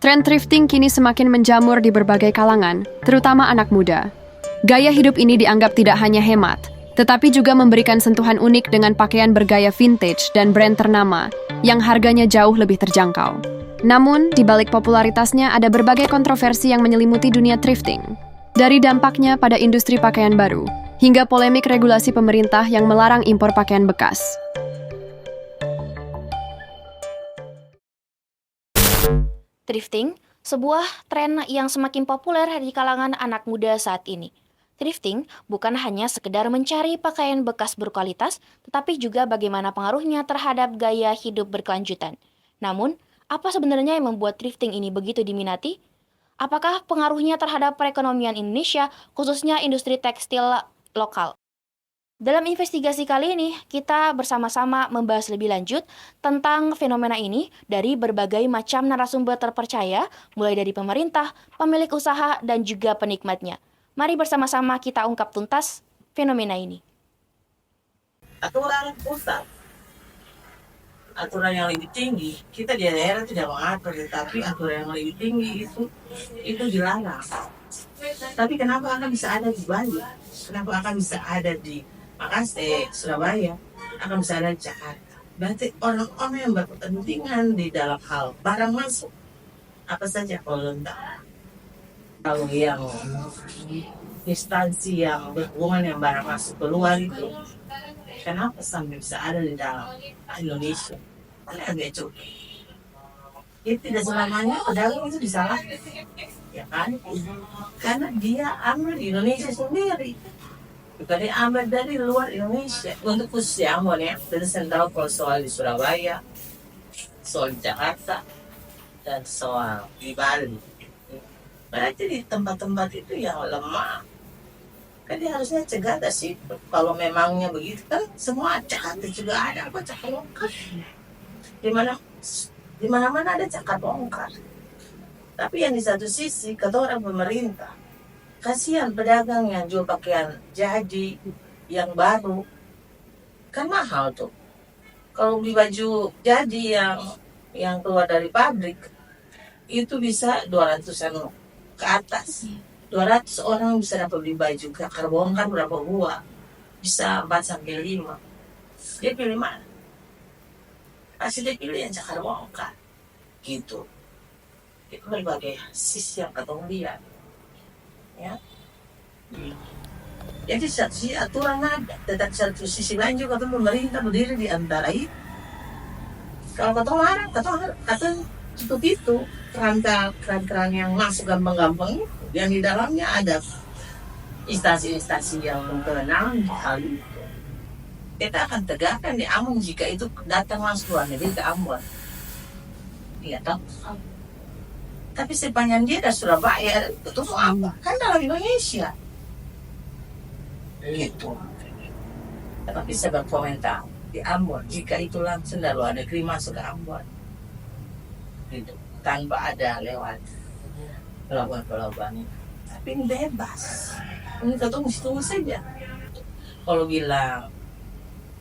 Tren thrifting kini semakin menjamur di berbagai kalangan, terutama anak muda. Gaya hidup ini dianggap tidak hanya hemat, tetapi juga memberikan sentuhan unik dengan pakaian bergaya vintage dan brand ternama yang harganya jauh lebih terjangkau. Namun, di balik popularitasnya ada berbagai kontroversi yang menyelimuti dunia thrifting. Dari dampaknya pada industri pakaian baru, hingga polemik regulasi pemerintah yang melarang impor pakaian bekas. Thrifting, sebuah tren yang semakin populer di kalangan anak muda saat ini. Thrifting bukan hanya sekedar mencari pakaian bekas berkualitas, tetapi juga bagaimana pengaruhnya terhadap gaya hidup berkelanjutan. Namun, apa sebenarnya yang membuat thrifting ini begitu diminati? Apakah pengaruhnya terhadap perekonomian Indonesia, khususnya industri tekstil lokal? Dalam investigasi kali ini, kita bersama-sama membahas lebih lanjut tentang fenomena ini dari berbagai macam narasumber terpercaya, mulai dari pemerintah, pemilik usaha, dan juga penikmatnya. Mari bersama-sama kita ungkap tuntas fenomena ini. Aturan pusat, aturan yang lebih tinggi, kita di daerah tidak mengatur, tapi aturan yang lebih tinggi itu dilarang. Tapi kenapa akan bisa ada di Bali? Kenapa akan bisa ada di Makassar, Surabaya, akan bisa ada di Jakarta? Berarti orang-orang yang berkepentingan di dalam hal barang masuk, apa saja voluntar. Kalau yang instansi yang berhubungan yang barang masuk keluar itu, kenapa sampai bisa ada di dalam Indonesia? Kalian agak coba. Itu tidak selamanya pedagang itu disalahkan, ya kan? Karena dia ambil di Indonesia sendiri, bukan diambil dari luar Indonesia. Untuk khusus Ambon ya, dan saya tahu kalau soal di Surabaya, soal di Jakarta, dan soal di Bali. Berarti di tempat-tempat itu yang lemah, kan dia harusnya cegah dari situ. Kalau memangnya begitu kan semua Jakarta juga ada apa cakar bongkar. Di mana-mana ada cakar bongkar. Tapi yang di satu sisi kata orang pemerintah, kasihan pedagang yang jual pakaian jadi yang baru, kan mahal tuh. Kalau beli baju jadi yang keluar dari pabrik itu bisa 200-an ke atas. 200 orang bisa dapat beli baju cakar bongkar berapa buah? Bisa 4-5. Dia pilih mana? Pasti dia pilih yang cakar bongkar. Gitu. Itu berbagai sisi yang ketemu lihat. Ya. Jadi satu sisi aturan ada, tetapi satu sisi lain juga tuh pemerintah berdiri di antara itu. Kalau kata tutup itu keran-keran yang masuk gampang-gampang itu, yang di dalamnya ada instansi-instansi yang berkewenangan di hal itu. Kita akan tegakkan di Ambon jika itu datang langsung luar negeri ke Ambon. Iya tahu. Tapi sepanjang dia dari Surabaya itu mau apa? Kan dalam Indonesia. Gitu. Tapi saya berkomentar di Ambon jika itu langsung dari luar negeri masuk ke Ambon. Gitu. Tanpa ada lewat pelabuhan-pelabuhan ini. Tapi ini bebas. Ini ketemu tunggu saja. Kalau bilang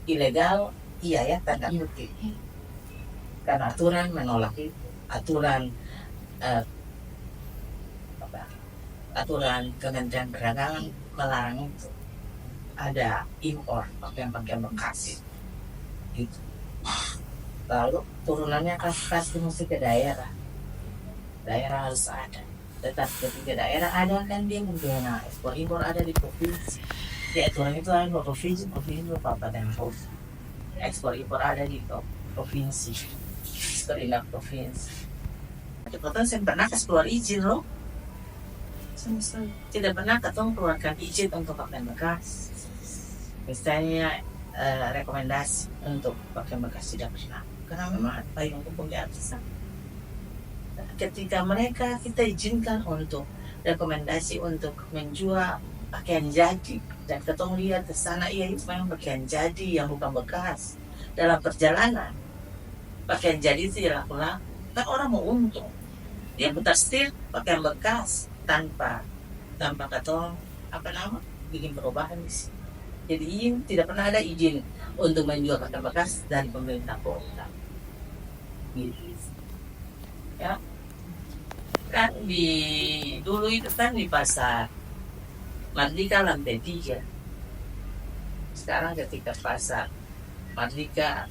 ilegal, iya ya tanda kutip. Karena aturan menolak itu. Aturan Kementerian Perdagangan melarang itu. Ada impor pakaian-pakaian bekas gitu. Lalu turunannya pasti mesti ke daerah harus ada. Tetapi ketika daerah ada kan dia membina ekspor impor ada di provinsi. Di aturan itu ada provinsi kabupaten kota. Ekspor impor ada di provinsi. Serindak provinsi. Kebetulan saya pernah keluar izin loh. Tidak pernah ketemu keluarkan izin untuk pakaian bekas. Misalnya rekomendasi untuk pakaian bekas tidak pernah. Karena memang ada payung hukum di atas. Ketika kita izinkan untuk rekomendasi untuk menjual pakaian jadi dan ketemu lihat ke sana, iya itu memang pakaian jadi yang bukan bekas. Dalam perjalanan pakaian jadi itu dilakukan, kan orang mau untung. Dia putar setir pakaian bekas tanpa ketong bikin perubahan di sini. Jadi tidak pernah ada izin untuk menjual pakaian bekas dari pemerintah kota. Gitu. Ya. Kan dulu itu kan di pasar Mardika lantai 3. Sekarang ketika pasar Mardika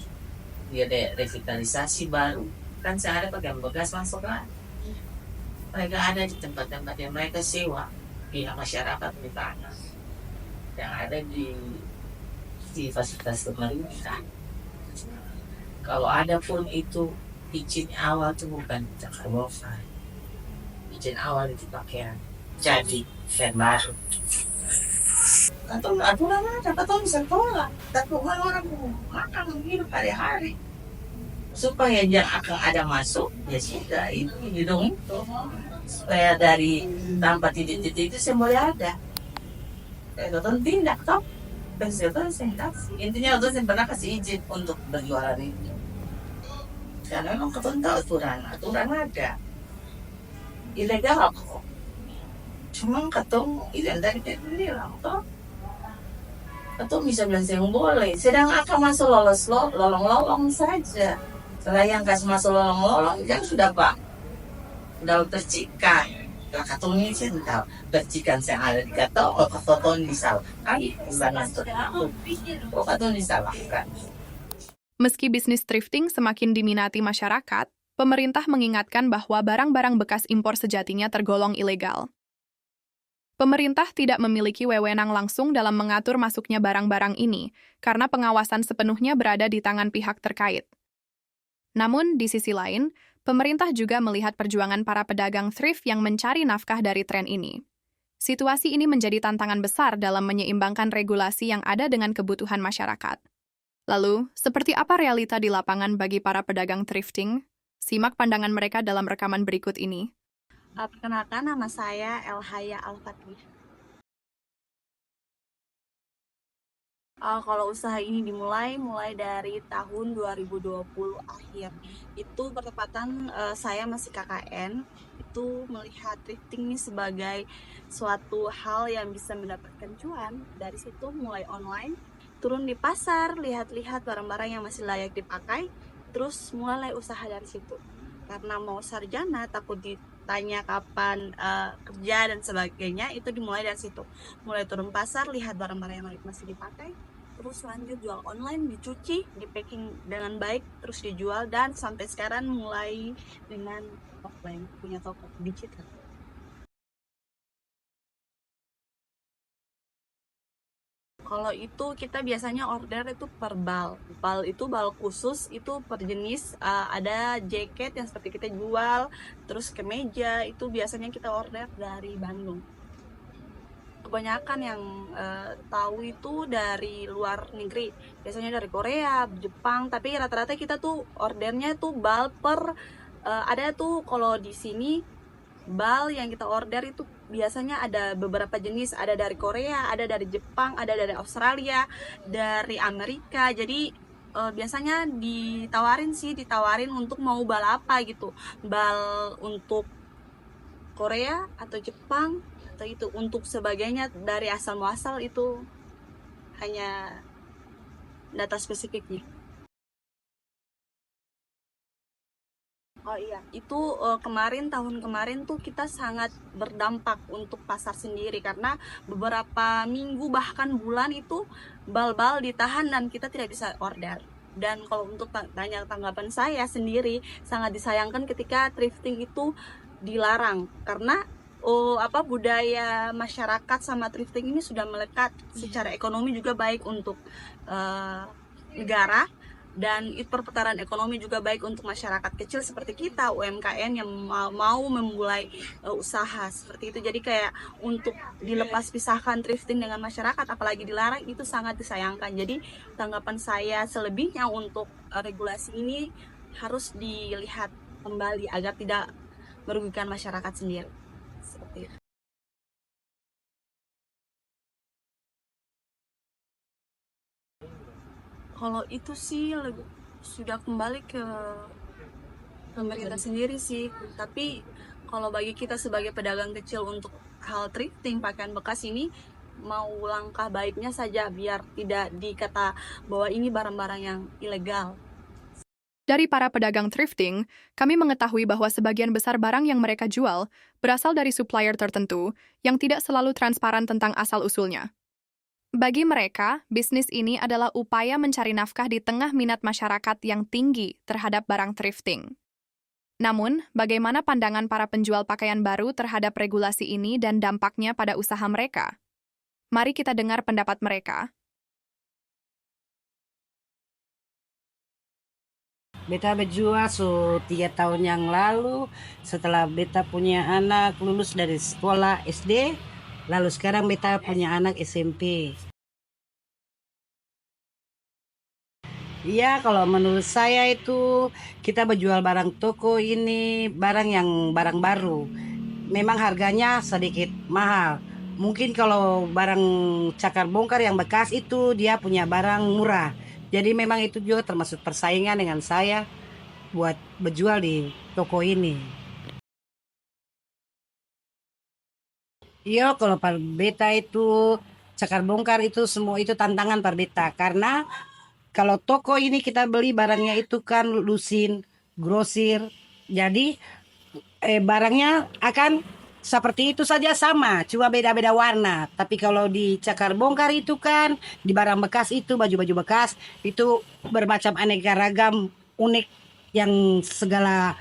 dia ada revitalisasi baru, kan saya ada pakaian bekas masuk kan. Mereka ada di tempat-tempat yang mereka sewa, pihak masyarakat di tanah yang ada di fasilitas pemerintah. Kalau ada pun itu izin awal itu bukan cakar bofar, izin awal itu pakaian jadi fan baru. Atau aturan ada, atau bisa tolak. Tapi orang makan hidup hari-hari supaya jangan akan ada masuk ya sudah itu hidung itu supaya dari tanpa titik-titik itu saya boleh ada. Tonton tindak toh, tonton sensasi. Intinya tonton pernah kasih izin untuk berjualan itu. Karena memang tonton tahu aturan ada. Ilegal kok. Cuma ketemu ilegal dari bilang toh. Atau bisa bilang saya boleh. Sedang akan masuk lolong-lolong saja. Setelah yang kasih masuk lolong-lolong, yang sudah pak, sudah tercikan. Lah katong ini sih tahu tercikan yang ada di katong, katong disalahkan, katong disalahkan. Meski bisnis thrifting semakin diminati masyarakat, pemerintah mengingatkan bahwa barang-barang bekas impor sejatinya tergolong ilegal. Pemerintah tidak memiliki wewenang langsung dalam mengatur masuknya barang-barang ini, karena pengawasan sepenuhnya berada di tangan pihak terkait. Namun, di sisi lain, pemerintah juga melihat perjuangan para pedagang thrift yang mencari nafkah dari tren ini. Situasi ini menjadi tantangan besar dalam menyeimbangkan regulasi yang ada dengan kebutuhan masyarakat. Lalu, seperti apa realita di lapangan bagi para pedagang thrifting? Simak pandangan mereka dalam rekaman berikut ini. Perkenalkan, nama saya Elhaya Al-Fatih. Kalau usaha ini mulai dari tahun 2020 akhir. Itu bertepatan saya masih KKN, itu melihat thrifting ini sebagai suatu hal yang bisa mendapatkan cuan. Dari situ mulai online, turun di pasar, lihat-lihat barang-barang yang masih layak dipakai, terus mulai usaha dari situ. Karena mau sarjana, takut ditanya kapan kerja dan sebagainya, itu dimulai dari situ. Mulai turun pasar, lihat barang-barang yang masih dipakai, terus lanjut jual online, dicuci, di packing dengan baik, terus dijual, dan sampai sekarang mulai dengan offline, punya toko digital. Kalau itu kita biasanya order itu per bal. Bal itu bal khusus, itu per jenis. Ada jaket yang seperti kita jual, terus kemeja itu biasanya kita order dari Bandung. Kebanyakan yang tahu itu dari luar negeri, biasanya dari Korea, Jepang. Tapi rata-rata kita tuh ordernya tuh bal per ada tuh kalau di sini bal yang kita order itu biasanya ada beberapa jenis, ada dari Korea, ada dari Jepang, ada dari Australia, dari Amerika. Jadi biasanya ditawarin untuk mau bal apa gitu, bal untuk Korea atau Jepang atau itu untuk sebagainya, dari asal muasal itu hanya data spesifiknya. Oh iya, itu tahun kemarin tuh kita sangat berdampak untuk pasar sendiri, karena beberapa minggu bahkan bulan itu bal-bal ditahan dan kita tidak bisa order. Dan kalau untuk tanya tanggapan saya sendiri, sangat disayangkan ketika thrifting itu dilarang, karena budaya masyarakat sama thrifting ini sudah melekat. Secara ekonomi juga baik untuk negara, dan perputaran ekonomi juga baik untuk masyarakat kecil seperti kita, UMKM yang mau memulai usaha seperti itu. Jadi kayak untuk dilepas pisahkan thrifting dengan masyarakat, apalagi dilarang, itu sangat disayangkan. Jadi tanggapan saya selebihnya untuk regulasi ini harus dilihat kembali agar tidak merugikan masyarakat sendiri. Seperti itu. Kalau itu sih sudah kembali ke pemerintah sendiri sih. Tapi kalau bagi kita sebagai pedagang kecil untuk hal thrifting pakaian bekas ini, mau langkah baiknya saja biar tidak dikata bahwa ini barang-barang yang ilegal. Dari para pedagang thrifting, kami mengetahui bahwa sebagian besar barang yang mereka jual berasal dari supplier tertentu yang tidak selalu transparan tentang asal-usulnya. Bagi mereka, bisnis ini adalah upaya mencari nafkah di tengah minat masyarakat yang tinggi terhadap barang thrifting. Namun, bagaimana pandangan para penjual pakaian baru terhadap regulasi ini dan dampaknya pada usaha mereka? Mari kita dengar pendapat mereka. Beta berjual 3 tahun yang lalu setelah beta punya anak lulus dari sekolah SD, lalu sekarang beta punya anak SMP. Iya, kalau menurut saya itu kita berjual barang toko ini barang baru. Memang harganya sedikit mahal. Mungkin kalau barang cakar bongkar yang bekas itu dia punya barang murah. Jadi memang itu juga termasuk persaingan dengan saya buat berjual di toko ini. Iya, kalau par beta itu cakar bongkar itu semua itu tantangan par beta karena kalau toko ini kita beli barangnya itu kan lusin, grosir. Jadi barangnya akan seperti itu saja sama, cuma beda-beda warna. Tapi kalau di cakar bongkar itu kan, di barang bekas itu, baju-baju bekas, itu bermacam aneka ragam, unik, yang segala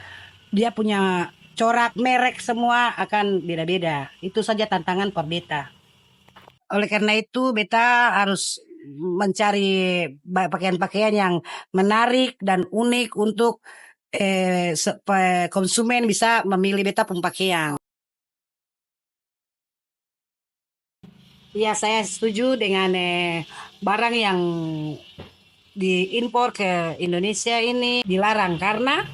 dia punya corak, merek semua akan beda-beda. Itu saja tantangan per beta. Oleh karena itu, beta harus mencari pakaian-pakaian yang menarik dan unik untuk konsumen bisa memilih beta pun pakaian. Ya, saya setuju dengan barang yang diimpor ke Indonesia ini dilarang karena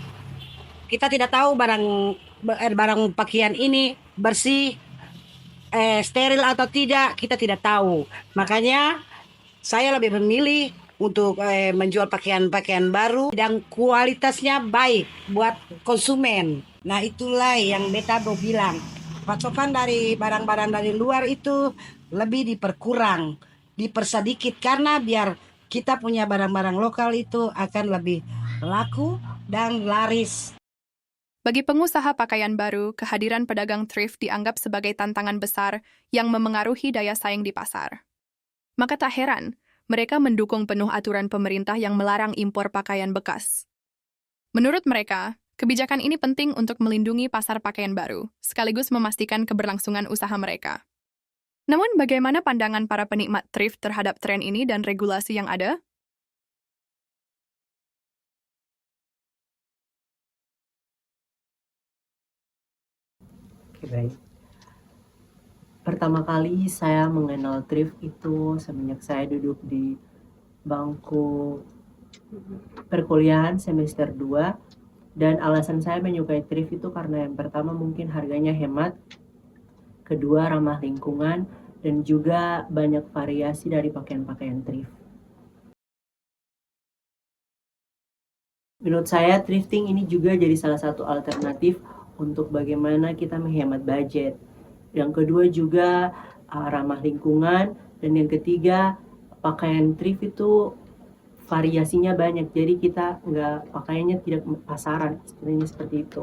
kita tidak tahu barang pakaian ini bersih, steril atau tidak, kita tidak tahu. Makanya saya lebih memilih untuk menjual pakaian-pakaian baru dan kualitasnya baik buat konsumen. Nah, itulah yang beta mau bilang. Pasokan dari barang-barang dari luar itu lebih dipersedikit karena biar kita punya barang-barang lokal itu akan lebih laku dan laris. Bagi pengusaha pakaian baru, kehadiran pedagang thrift dianggap sebagai tantangan besar yang memengaruhi daya saing di pasar. Maka tak heran, mereka mendukung penuh aturan pemerintah yang melarang impor pakaian bekas. Menurut mereka, kebijakan ini penting untuk melindungi pasar pakaian baru, sekaligus memastikan keberlangsungan usaha mereka. Namun, bagaimana pandangan para penikmat thrift terhadap tren ini dan regulasi yang ada? Oke, baik. Pertama kali saya mengenal thrift itu semenjak saya duduk di bangku perkuliahan semester 2. Dan alasan saya menyukai thrift itu karena yang pertama mungkin harganya hemat, kedua ramah lingkungan, dan juga banyak variasi dari pakaian-pakaian thrift. Menurut saya thrifting ini juga jadi salah satu alternatif untuk bagaimana kita menghemat budget. Yang kedua juga ramah lingkungan, dan yang ketiga pakaian thrift itu variasinya banyak, jadi kita nggak pakaiannya tidak pasaran, sebenarnya seperti itu.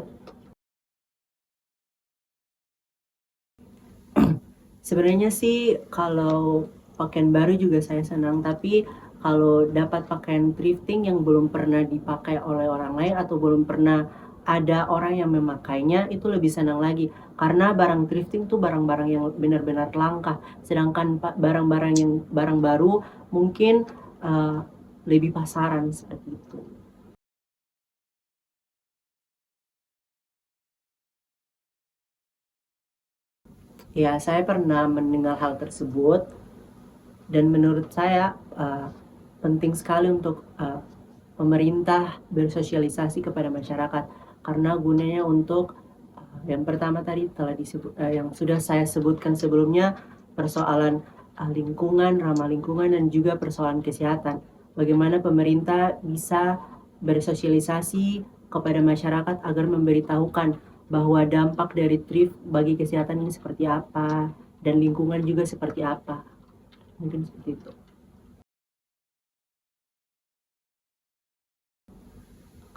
Sebenarnya sih kalau pakaian baru juga saya senang, tapi kalau dapat pakaian thrifting yang belum pernah dipakai oleh orang lain atau belum pernah ada orang yang memakainya, itu lebih senang lagi. Karena barang thrifting tuh barang-barang yang benar-benar langka, sedangkan barang-barang yang barang baru mungkin lebih pasaran seperti itu. Ya, saya pernah mendengar hal tersebut dan menurut saya penting sekali untuk pemerintah bersosialisasi kepada masyarakat karena gunanya untuk yang pertama tadi telah disebut yang sudah saya sebutkan sebelumnya, persoalan lingkungan, ramah lingkungan, dan juga persoalan kesehatan. Bagaimana pemerintah bisa bersosialisasi kepada masyarakat agar memberitahukan bahwa dampak dari thrift bagi kesehatan ini seperti apa dan lingkungan juga seperti apa. Mungkin seperti itu.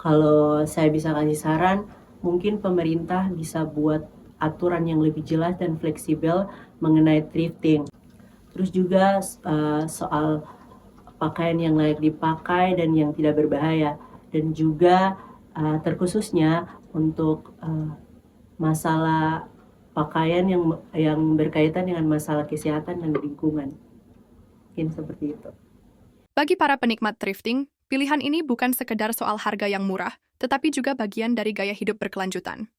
Kalau saya bisa kasih saran, mungkin pemerintah bisa buat aturan yang lebih jelas dan fleksibel mengenai thrifting. Terus juga soal pakaian yang layak dipakai dan yang tidak berbahaya. Dan juga terkhususnya untuk masalah pakaian yang berkaitan dengan masalah kesehatan dan lingkungan. Mungkin seperti itu. Bagi para penikmat thrifting, pilihan ini bukan sekedar soal harga yang murah, tetapi juga bagian dari gaya hidup berkelanjutan.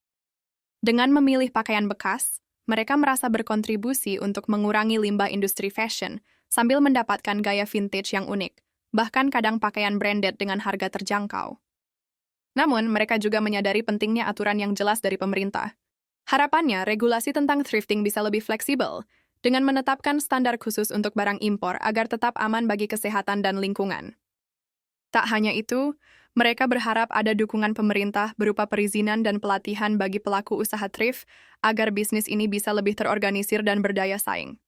Dengan memilih pakaian bekas, mereka merasa berkontribusi untuk mengurangi limbah industri fashion sambil mendapatkan gaya vintage yang unik, bahkan kadang pakaian branded dengan harga terjangkau. Namun, mereka juga menyadari pentingnya aturan yang jelas dari pemerintah. Harapannya, regulasi tentang thrifting bisa lebih fleksibel, dengan menetapkan standar khusus untuk barang impor agar tetap aman bagi kesehatan dan lingkungan. Tak hanya itu, mereka berharap ada dukungan pemerintah berupa perizinan dan pelatihan bagi pelaku usaha thrift agar bisnis ini bisa lebih terorganisir dan berdaya saing.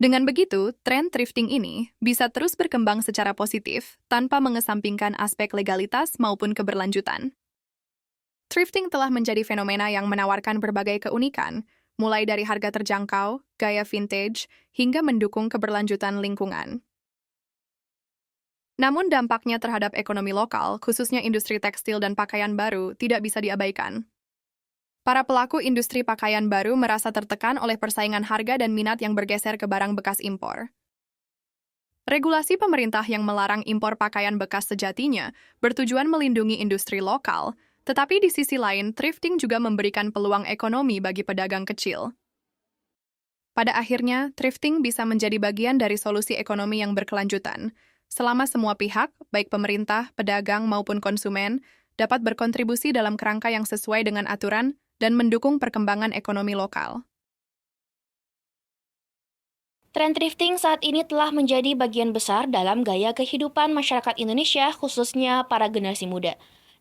Dengan begitu, tren thrifting ini bisa terus berkembang secara positif tanpa mengesampingkan aspek legalitas maupun keberlanjutan. Thrifting telah menjadi fenomena yang menawarkan berbagai keunikan, mulai dari harga terjangkau, gaya vintage, hingga mendukung keberlanjutan lingkungan. Namun dampaknya terhadap ekonomi lokal, khususnya industri tekstil dan pakaian baru, tidak bisa diabaikan. Para pelaku industri pakaian baru merasa tertekan oleh persaingan harga dan minat yang bergeser ke barang bekas impor. Regulasi pemerintah yang melarang impor pakaian bekas sejatinya bertujuan melindungi industri lokal, tetapi di sisi lain, thrifting juga memberikan peluang ekonomi bagi pedagang kecil. Pada akhirnya, thrifting bisa menjadi bagian dari solusi ekonomi yang berkelanjutan, selama semua pihak, baik pemerintah, pedagang, maupun konsumen, dapat berkontribusi dalam kerangka yang sesuai dengan aturan dan mendukung perkembangan ekonomi lokal. Tren thrifting saat ini telah menjadi bagian besar dalam gaya kehidupan masyarakat Indonesia, khususnya para generasi muda.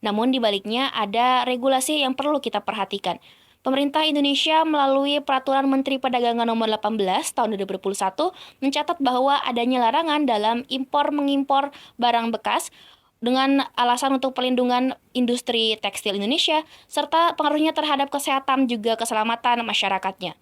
Namun di baliknya ada regulasi yang perlu kita perhatikan. Pemerintah Indonesia melalui Peraturan Menteri Perdagangan Nomor 18 Tahun 2021 mencatat bahwa adanya larangan dalam impor-mengimpor barang bekas dengan alasan untuk perlindungan industri tekstil Indonesia serta pengaruhnya terhadap kesehatan juga keselamatan masyarakatnya.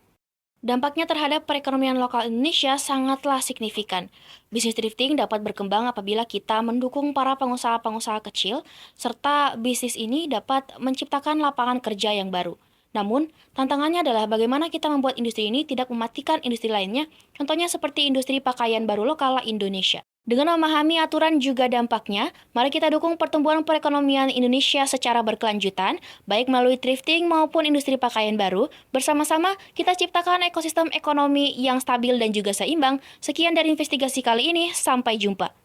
Dampaknya terhadap perekonomian lokal Indonesia sangatlah signifikan. Bisnis thrifting dapat berkembang apabila kita mendukung para pengusaha-pengusaha kecil, serta bisnis ini dapat menciptakan lapangan kerja yang baru. Namun, tantangannya adalah bagaimana kita membuat industri ini tidak mematikan industri lainnya, contohnya seperti industri pakaian baru lokal Indonesia. Dengan memahami aturan juga dampaknya, mari kita dukung pertumbuhan perekonomian Indonesia secara berkelanjutan, baik melalui thrifting maupun industri pakaian baru. Bersama-sama, kita ciptakan ekosistem ekonomi yang stabil dan juga seimbang. Sekian dari investigasi kali ini, sampai jumpa.